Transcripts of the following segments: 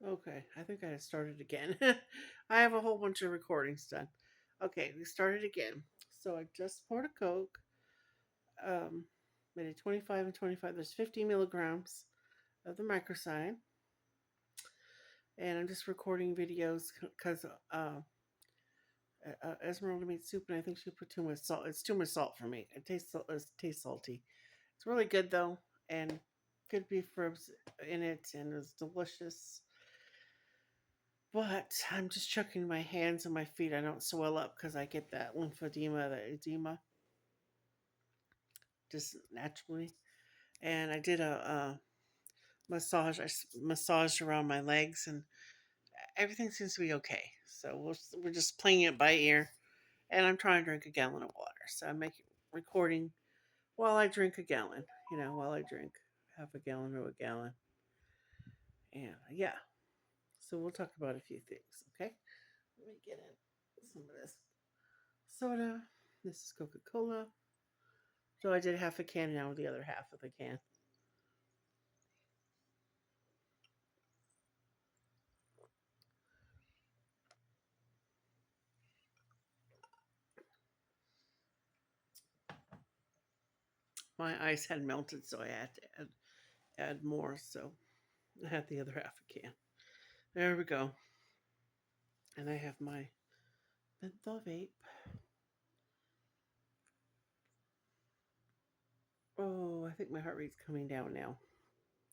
Okay, I think I started again. I have a whole bunch of recordings done. Okay, we started again. So I just poured a Coke. Um, Made it 25 and 25. There's 50 milligrams of the microcine. And I'm just recording videos because Esmeralda made soup and I think she put too much salt. It's too much salt for me. It tastes salty. It's really good though. And good beef ribs in it and it's delicious. But I'm just checking my hands and my feet. I don't swell up because I get that lymphedema, that edema, just naturally. And I did a massage. Massaged around my legs, and everything seems to be okay. So we're just playing it by ear. And I'm trying to drink a gallon of water. So I'm making recording while I drink a gallon. While I drink half a gallon or a gallon. And yeah, so we'll talk about a few things. Okay, let me get in some of this soda. This is Coca Cola. So I did half a can now, the other half of the can. My ice had melted, so I had to add more. So I had the other half a can. There we go. And I have my menthol vape. Oh, I think my heart rate's coming down now.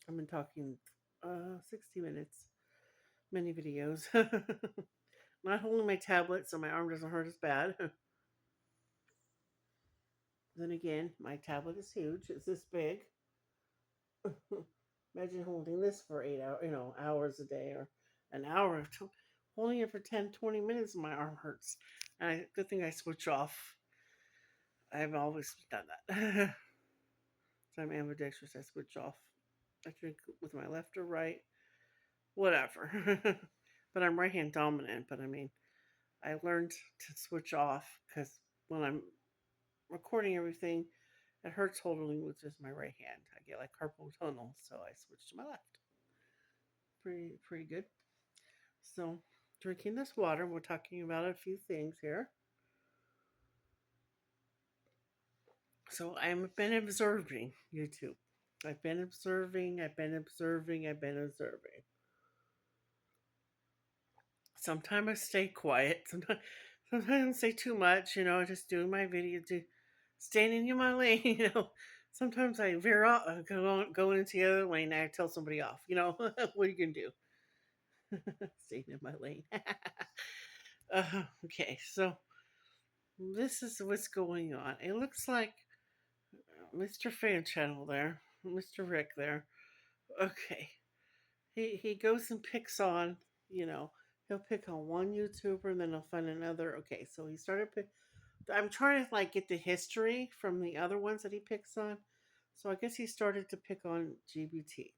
I've been talking 60 minutes, many videos. Not holding my tablet, so my arm doesn't hurt as bad. Then again, my tablet is huge. It's this big. Imagine holding this for 8 hours, hours a day or an hour. Holding it for 10, 20 minutes, my arm hurts. Good thing I switch off. I've always done that. So I'm ambidextrous. I switch off. I drink with my left or right, whatever. But I'm right hand dominant. But I mean, I learned to switch off because when I'm recording everything, it hurts holding with just my right hand. I get like carpal tunnel, so I switch to my left. Pretty good. So, drinking this water, we're talking about a few things here. So, I've been observing YouTube. I've been observing, I've been observing, I've been observing. Sometimes I stay quiet. Sometimes I don't say too much, just doing my video, staying in my lane, Sometimes I veer off, go into the other lane, and I tell somebody off, what are you going to do? Staying in my lane. Okay, so this is what's going on. It looks like Mr. Fan Channel there, Mr. Rick there. Okay, he goes and picks on, you know, he'll pick on one YouTuber and then he'll find another. Okay, so he started. I'm trying to like get the history from the other ones that he picks on. So I guess he started to pick on GBT.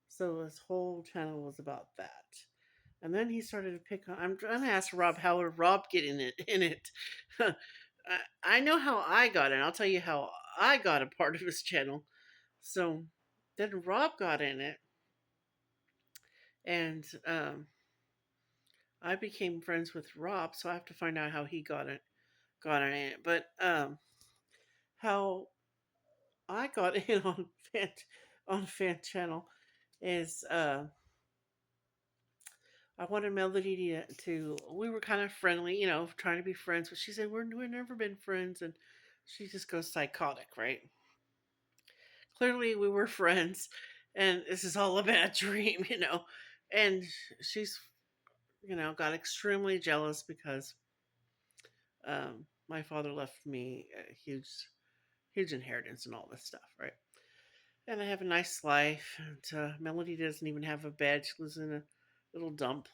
So his whole channel was about that. And then he started to pick on. I'm trying to ask Rob, how did Rob get in it? In it, I know how I got in. I'll tell you how I got a part of his channel. So then Rob got in it, and I became friends with Rob. So I have to find out how he got in it. But how I got in on fan channel is I wanted Melody to we were kind of friendly, trying to be friends, but she said we've never been friends, and she just goes psychotic, right? Clearly, we were friends, and this is all a bad dream, And she's, got extremely jealous because my father left me a huge inheritance and all this stuff, right? And I have a nice life. And Melody doesn't even have a bed. She lives in a little dump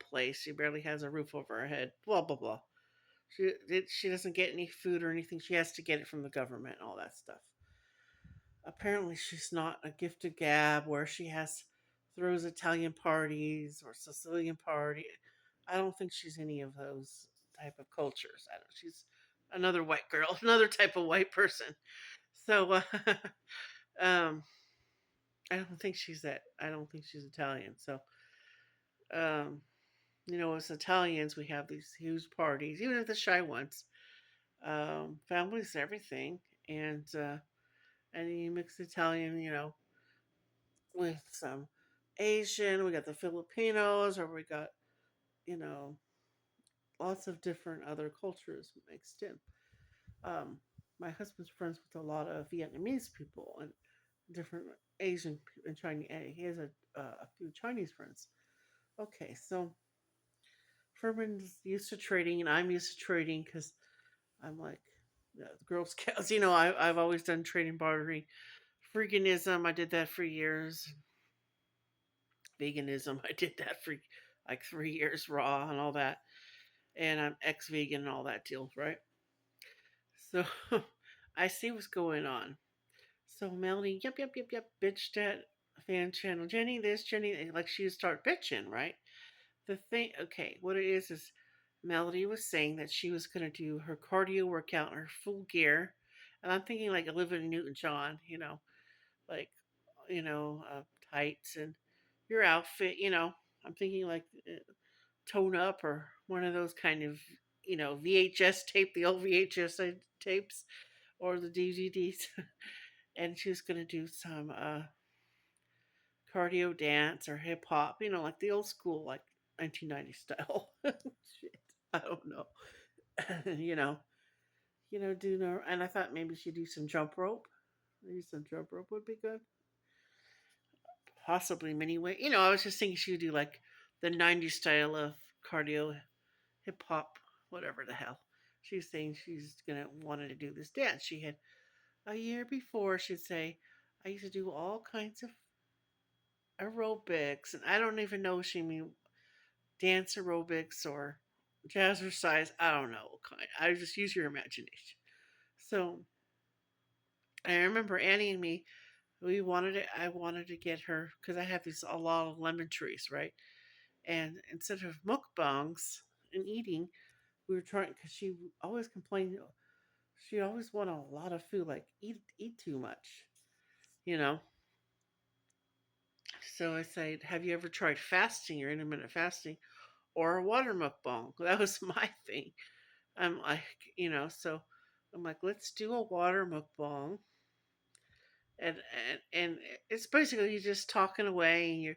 place. She barely has a roof over her head. Blah blah blah. She doesn't get any food or anything. She has to get it from the government and all that stuff. Apparently, she's not a gifted gab where she has throws Italian parties or Sicilian party. I don't think she's any of those type of cultures. I don't. She's another white girl, another type of white person. So, um, I don't think she's that. I don't think she's Italian. So Um, as Italians, we have these huge parties, even if the shy ones. Families, everything, and you mix Italian, with some Asian. We got the Filipinos, or we got you know lots of different other cultures mixed in. Um, my husband's friends with a lot of Vietnamese people and different Asian and Chinese. He has a few Chinese friends. Okay, so Furman's used to trading, and I'm used to trading because I'm like the Girl Scouts. I've always done trading, bartering, freeganism. I did that for years. Veganism. I did that for like 3 years, raw and all that. And I'm ex-vegan and all that deal, right? So I see what's going on. So Melanie, yep, bitched at fan channel. Jenny, this, Jenny, like she would start bitching, right? The thing, okay, what it is Melody was saying that she was going to do her cardio workout in her full gear. And I'm thinking like Olivia Newton John, like, you know, uh, tights and your outfit, I'm thinking like tone up or one of those kind of, VHS tape, the old VHS tapes or the DVDs. And she was going to do some cardio dance or hip hop, like the old school, like 1990 style. Shit, I don't know. you know, do no. And I thought maybe she'd do some jump rope. Maybe some jump rope would be good. Possibly mini weight. I was just thinking she would do like the 90s style of cardio, hip hop, whatever the hell. She's saying she's gonna wanted to do this dance. She had a year before. She'd say, "I used to do all kinds of aerobics," and I don't even know if she mean dance aerobics or jazzercise. I don't know what kind. I just use your imagination. So I remember Annie and me. We wanted it. I wanted to get her because I have these a lot of lemon trees, right? And instead of mukbangs and eating, we were trying because she always complained. She always wanted a lot of food, like eat too much, you know. So I said, "Have you ever tried fasting or intermittent fasting or a water mukbang?" That was my thing. I'm like, so I'm like, let's do a water mukbang, and it's basically you just talking away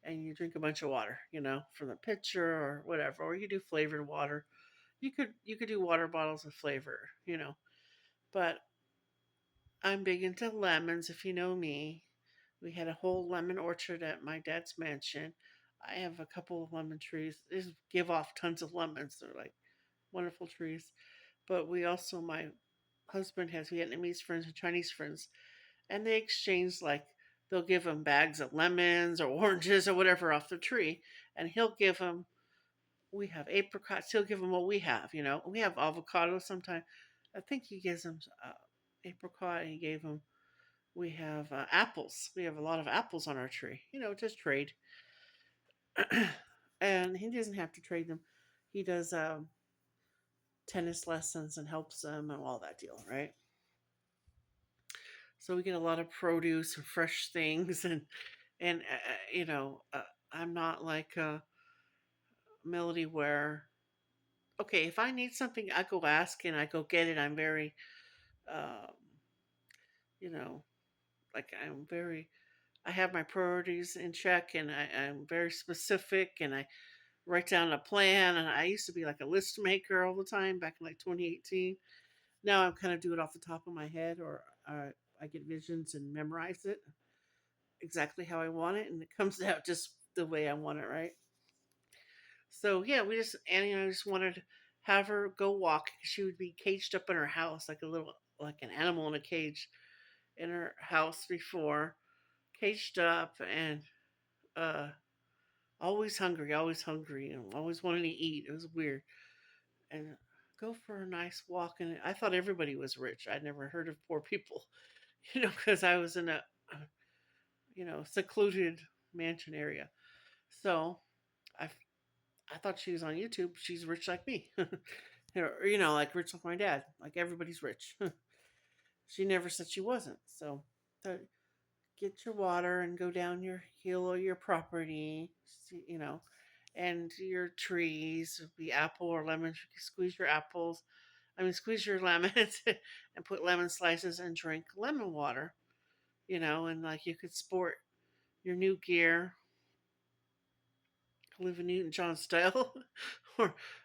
and you drink a bunch of water, from the pitcher or whatever, or you do flavored water. You could do water bottles of flavor, but I'm big into lemons. If you know me, we had a whole lemon orchard at my dad's mansion. I have a couple of lemon trees. These give off tons of lemons. They're like wonderful trees. But we also, my husband has Vietnamese friends and Chinese friends, and they exchange like they'll give him bags of lemons or oranges or whatever off the tree, and he'll give them. We have apricots. He'll give them what we have. We have avocado sometimes. I think he gives them apricot, and he gave them. We have apples. We have a lot of apples on our tree. Just trade, and he doesn't have to trade them. He does tennis lessons and helps them and all that deal, right? So we get a lot of produce and fresh things, and I'm not like Melody where okay, if I need something, I go ask and I go get it. I'm very, um, you know, like I'm very. I have my priorities in check, and I'm very specific, and I write down a plan. And I used to be like a list maker all the time back in like 2018. Now I'm kind of do it off the top of my head, or I get visions and memorize it exactly how I want it, and it comes out just the way I want it, right? So yeah, Annie and I just wanted to have her go walk. She would be caged up in her house like an animal in a cage in her house before, caged up and uh always hungry, and always wanting to eat. It was weird. And go for a nice walk, and I thought everybody was rich. I'd never heard of poor people, because I was in a secluded mansion area. So I I thought she was on YouTube. She's rich like me. Like rich like my dad. Like everybody's rich. She never said she wasn't. So get your water and go down your hill or your property, and your trees would be apple or lemon. You can squeeze your apples. I mean, squeeze your lemons and put lemon slices and drink lemon water. And like you could sport your new gear, Olivia Newton John style,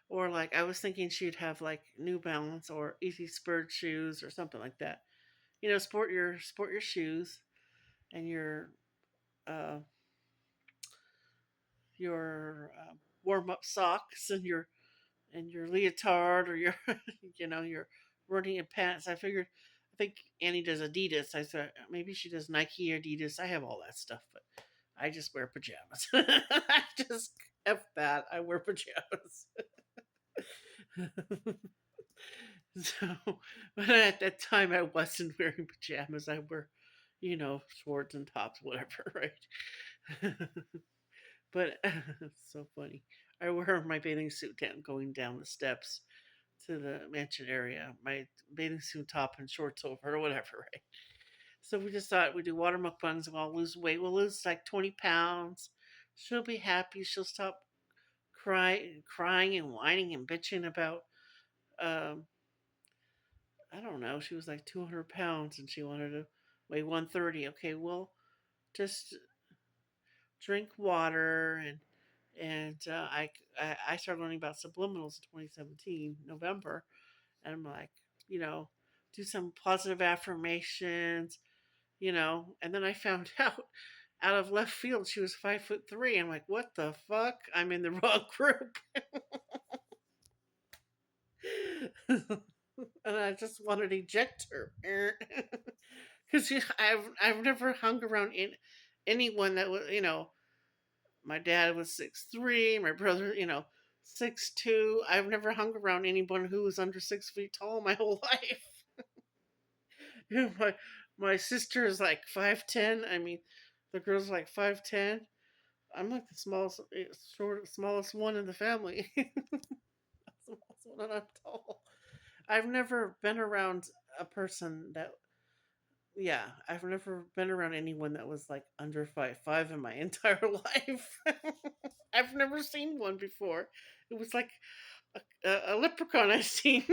or like I was thinking she'd have like New Balance or Easy Spurred shoes or something like that. Sport your shoes and uh, your warm up socks and your leotard or your your running in pants. I think Annie does Adidas. I said maybe she does Nike or Adidas. I have all that stuff, but I just wear pajamas. I just F that. I wear pajamas. So, but at that time, I wasn't wearing pajamas. I wear, shorts and tops, whatever, right? But it's so funny. I wear my bathing suit going down the steps to the mansion area. My bathing suit top and shorts over or whatever, right? So we just thought we'd do water mukbangs and I'll lose weight. We'll lose like 20 pounds. She'll be happy. She'll stop crying and whining and bitching about um, I don't know. She was like 200 pounds and she wanted to weigh 130. Okay, well, just drink water and I started learning about subliminals in 2017 November, and I'm like, you know, do some positive affirmations, and then I found out of left field she was 5'3". I'm like, what the fuck? I'm in the wrong group. And I just wanted to eject her. Because I've never hung around anyone that was my dad was 6'3", my brother 6'2". I've never hung around anyone who was under 6 feet tall my whole life. My sister is like 5'10". I mean, the girl's like 5'10". I'm like the smallest one in the family. Smallest one, and I'm tall. I've never been around a person that yeah, I've never been around anyone that was like under 5'5" in my entire life. I've never seen one before. It was like a leprechaun I seen.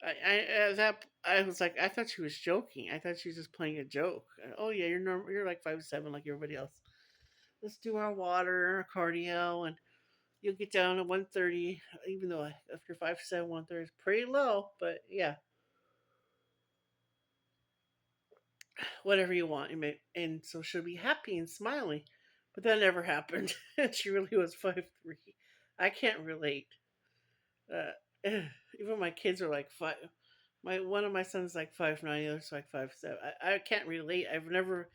I was like, I thought she was joking. I thought she was just playing a joke. Oh yeah, you're normal. You're like 5'7" like everybody else. Let's do our water, our cardio, and you'll get down to 130. Even though if you're 5'7", 130 is pretty low, but yeah, whatever you want. And so she'll be happy and smiling. But that never happened. She really was 5'3". I can't relate. Uh, Even my kids are like five. One of my sons is like 5'9", the other's like 5'7". I can't relate. I've never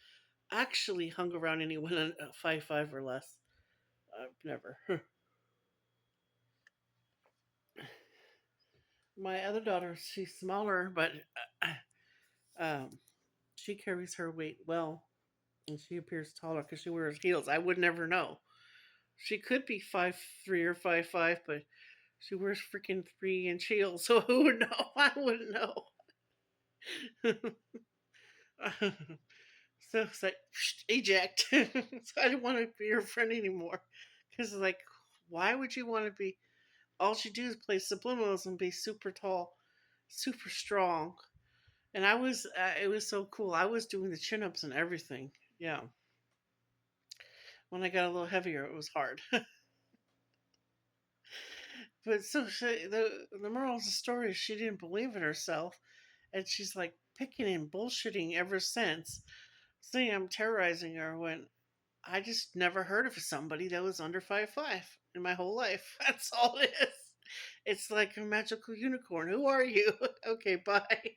actually hung around anyone 5'5" or less. I've never. My other daughter, she's smaller, but um, she carries her weight well, and she appears taller because she wears heels. I would never know. She could be 5'3" or 5'5", but she wears freaking 3-inch heels. So who would know? I wouldn't know. So it's like eject. So I didn't want to be your friend anymore because like, why would you want to be? All she do is play subliminals and be super tall, super strong. And it was so cool. I was doing the chin ups and everything. Yeah. When I got a little heavier, it was hard. But so the moral of the story is she didn't believe in herself, and she's like picking and bullshitting ever since, saying I'm terrorizing her when I just never heard of somebody that was under 5'5" in my whole life. That's all it is. It's like a magical unicorn. Who are you? Okay, bye.